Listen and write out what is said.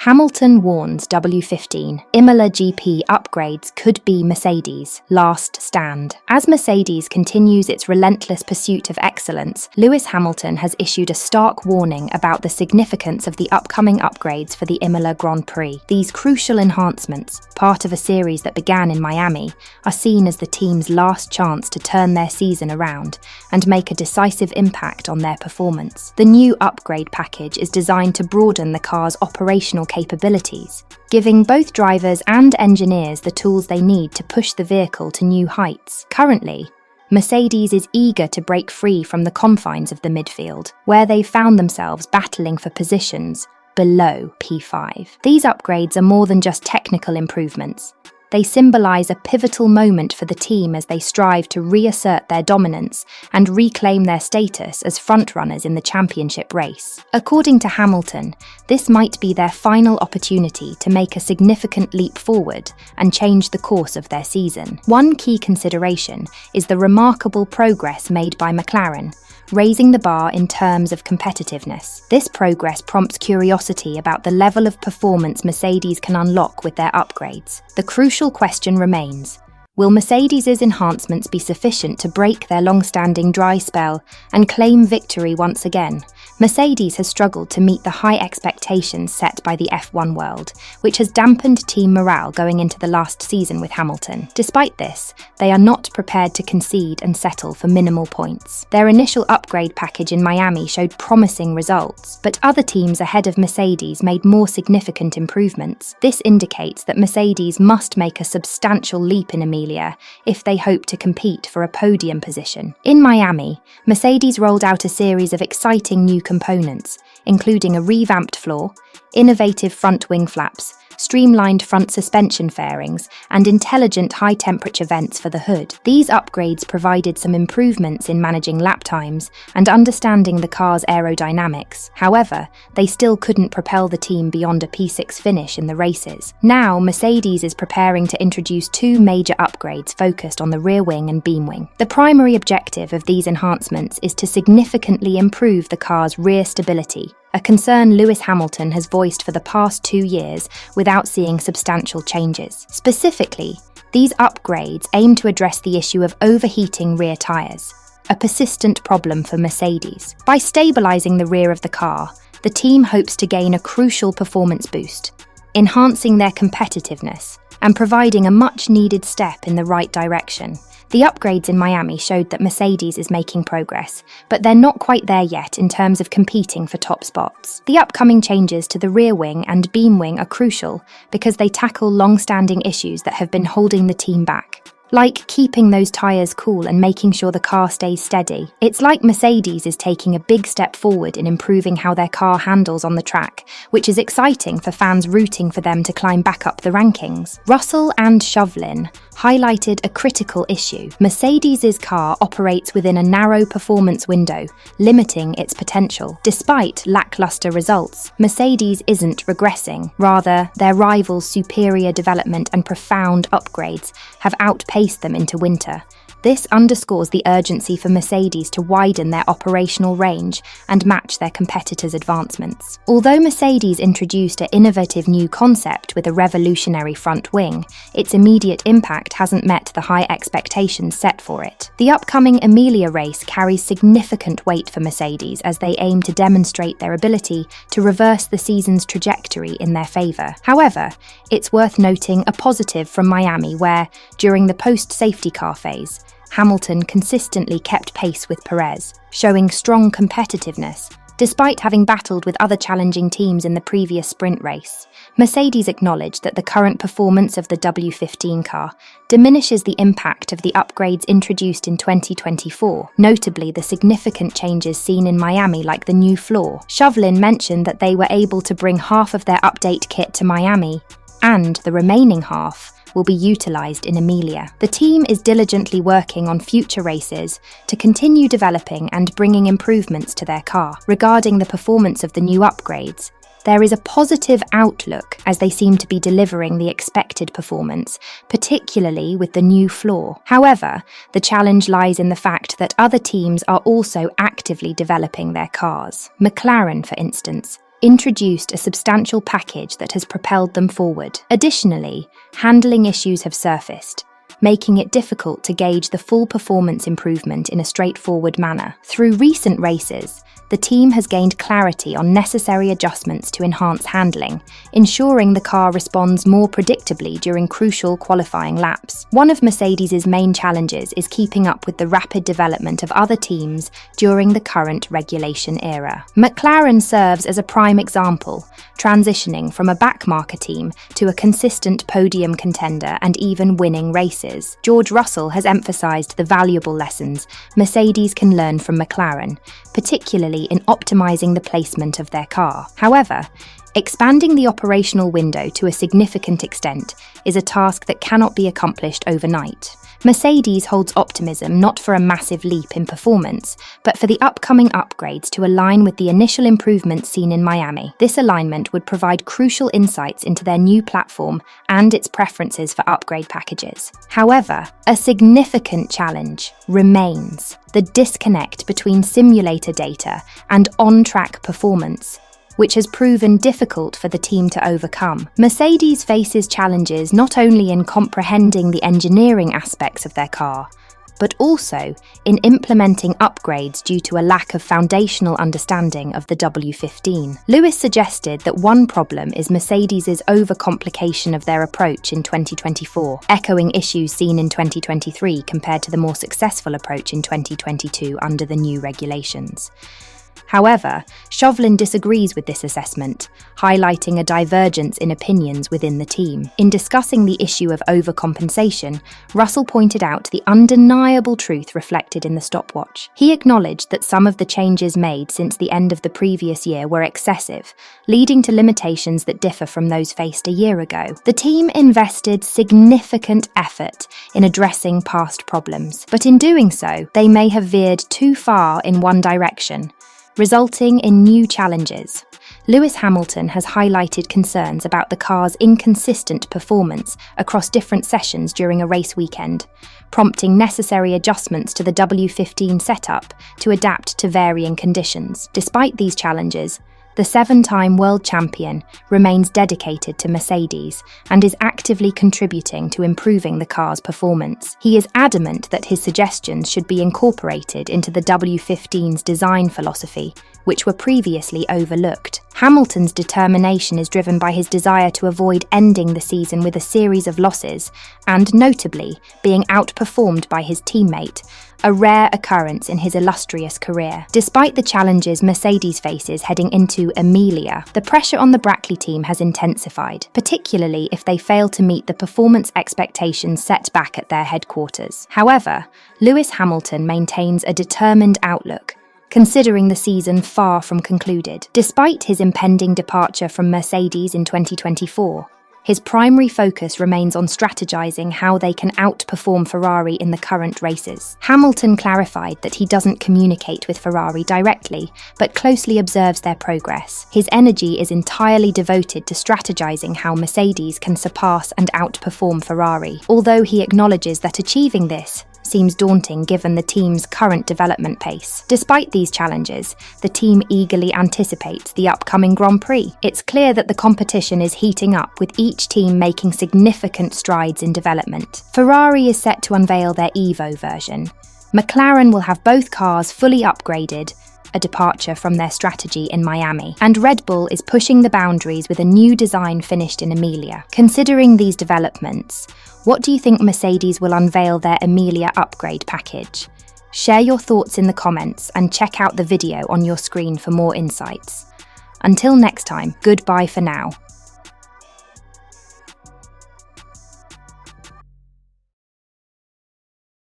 Hamilton warns W15, Imola GP upgrades could be Mercedes' last stand. As Mercedes continues its relentless pursuit of excellence, Lewis Hamilton has issued a stark warning about the significance of the upcoming upgrades for the Imola Grand Prix. These crucial enhancements, part of a series that began in Miami, are seen as the team's last chance to turn their season around and make a decisive impact on their performance. The new upgrade package is designed to broaden the car's operational capabilities, giving both drivers and engineers the tools they need to push the vehicle to new heights. Currently, Mercedes is eager to break free from the confines of the midfield, where they've found themselves battling for positions below P5. These upgrades are more than just technical improvements. They symbolize a pivotal moment for the team as they strive to reassert their dominance and reclaim their status as frontrunners in the championship race. According to Hamilton, this might be their final opportunity to make a significant leap forward and change the course of their season. One key consideration is the remarkable progress made by McLaren, raising the bar in terms of competitiveness. This progress prompts curiosity about the level of performance Mercedes can unlock with their upgrades. The crucial question remains: will Mercedes' enhancements be sufficient to break their long-standing dry spell and claim victory once again? Mercedes has struggled to meet the high expectations set by the F1 world, which has dampened team morale going into the last season with Hamilton. Despite this, they are not prepared to concede and settle for minimal points. Their initial upgrade package in Miami showed promising results, but other teams ahead of Mercedes made more significant improvements. This indicates that Mercedes must make a substantial leap in Emilia if they hope to compete for a podium position. In Miami, Mercedes rolled out a series of exciting new components, including a revamped floor, innovative front wing flaps, streamlined front suspension fairings, and intelligent high-temperature vents for the hood. These upgrades provided some improvements in managing lap times and understanding the car's aerodynamics. However, they still couldn't propel the team beyond a P6 finish in the races. Now, Mercedes is preparing to introduce two major upgrades focused on the rear wing and beam wing. The primary objective of these enhancements is to significantly improve the car's rear stability, a concern Lewis Hamilton has voiced for the past 2 years without seeing substantial changes. Specifically, these upgrades aim to address the issue of overheating rear tyres, a persistent problem for Mercedes. By stabilising the rear of the car, the team hopes to gain a crucial performance boost, enhancing their competitiveness and providing a much-needed step in the right direction. The upgrades in Miami showed that Mercedes is making progress, but they're not quite there yet in terms of competing for top spots. The upcoming changes to the rear wing and beam wing are crucial because they tackle long-standing issues that have been holding the team back, like keeping those tyres cool and making sure the car stays steady. It's like Mercedes is taking a big step forward in improving how their car handles on the track, which is exciting for fans rooting for them to climb back up the rankings. Russell and Chauvelin highlighted a critical issue. Mercedes' car operates within a narrow performance window, limiting its potential. Despite lackluster results, Mercedes isn't regressing. Rather, their rivals' superior development and profound upgrades have outpaced them into winter. This underscores the urgency for Mercedes to widen their operational range and match their competitors' advancements. Although Mercedes introduced an innovative new concept with a revolutionary front wing, its immediate impact hasn't met the high expectations set for it. The upcoming Emilia race carries significant weight for Mercedes as they aim to demonstrate their ability to reverse the season's trajectory in their favour. However, it's worth noting a positive from Miami where, during the post-safety car phase, Hamilton consistently kept pace with Perez, showing strong competitiveness, despite having battled with other challenging teams in the previous sprint race. Mercedes acknowledged that the current performance of the W15 car diminishes the impact of the upgrades introduced in 2024, notably the significant changes seen in Miami like the new floor. Chauvelin mentioned that they were able to bring half of their update kit to Miami, and the remaining half will be utilised in Emilia. The team is diligently working on future races to continue developing and bringing improvements to their car. Regarding the performance of the new upgrades, there is a positive outlook as they seem to be delivering the expected performance, particularly with the new floor. However, the challenge lies in the fact that other teams are also actively developing their cars. McLaren, for instance, introduced a substantial package that has propelled them forward. Additionally, handling issues have surfaced, making it difficult to gauge the full performance improvement in a straightforward manner. Through recent races, the team has gained clarity on necessary adjustments to enhance handling, ensuring the car responds more predictably during crucial qualifying laps. One of Mercedes's main challenges is keeping up with the rapid development of other teams during the current regulation era. McLaren serves as a prime example, transitioning from a backmarker team to a consistent podium contender and even winning races. George Russell has emphasized the valuable lessons Mercedes can learn from McLaren, particularly in optimizing the placement of their car. However, expanding the operational window to a significant extent is a task that cannot be accomplished overnight. Mercedes holds optimism not for a massive leap in performance, but for the upcoming upgrades to align with the initial improvements seen in Miami. This alignment would provide crucial insights into their new platform and its preferences for upgrade packages. However, a significant challenge remains: the disconnect between simulator data and on-track performance, which has proven difficult for the team to overcome. Mercedes faces challenges not only in comprehending the engineering aspects of their car, but also in implementing upgrades due to a lack of foundational understanding of the W15. Lewis suggested that one problem is Mercedes's overcomplication of their approach in 2024, echoing issues seen in 2023 compared to the more successful approach in 2022 under the new regulations. However, Chauvelin disagrees with this assessment, highlighting a divergence in opinions within the team. In discussing the issue of overcompensation, Russell pointed out the undeniable truth reflected in the stopwatch. He acknowledged that some of the changes made since the end of the previous year were excessive, leading to limitations that differ from those faced a year ago. The team invested significant effort in addressing past problems, but in doing so, they may have veered too far in one direction, resulting in new challenges. Lewis Hamilton has highlighted concerns about the car's inconsistent performance across different sessions during a race weekend, prompting necessary adjustments to the W15 setup to adapt to varying conditions. Despite these challenges, the 7-time world champion remains dedicated to Mercedes and is actively contributing to improving the car's performance. He is adamant that his suggestions should be incorporated into the W15's design philosophy, which were previously overlooked. Hamilton's determination is driven by his desire to avoid ending the season with a series of losses and, notably, being outperformed by his teammate, a rare occurrence in his illustrious career. Despite the challenges Mercedes faces heading into Emilia, the pressure on the Brackley team has intensified, particularly if they fail to meet the performance expectations set back at their headquarters. However, Lewis Hamilton maintains a determined outlook, considering the season far from concluded. Despite his impending departure from Mercedes in 2024, his primary focus remains on strategizing how they can outperform Ferrari in the current races. Hamilton clarified that he doesn't communicate with Ferrari directly, but closely observes their progress. His energy is entirely devoted to strategizing how Mercedes can surpass and outperform Ferrari, although he acknowledges that achieving this seems daunting given the team's current development pace. Despite these challenges, the team eagerly anticipates the upcoming Grand Prix. It's clear that the competition is heating up, with each team making significant strides in development. Ferrari is set to unveil their Evo version. McLaren will have both cars fully upgraded, a departure from their strategy in Miami, and Red Bull is pushing the boundaries with a new design finished in Emilia. Considering these developments, what do you think Mercedes will unveil their Emilia upgrade package? Share your thoughts in the comments and check out the video on your screen for more insights. Until next time, goodbye for now.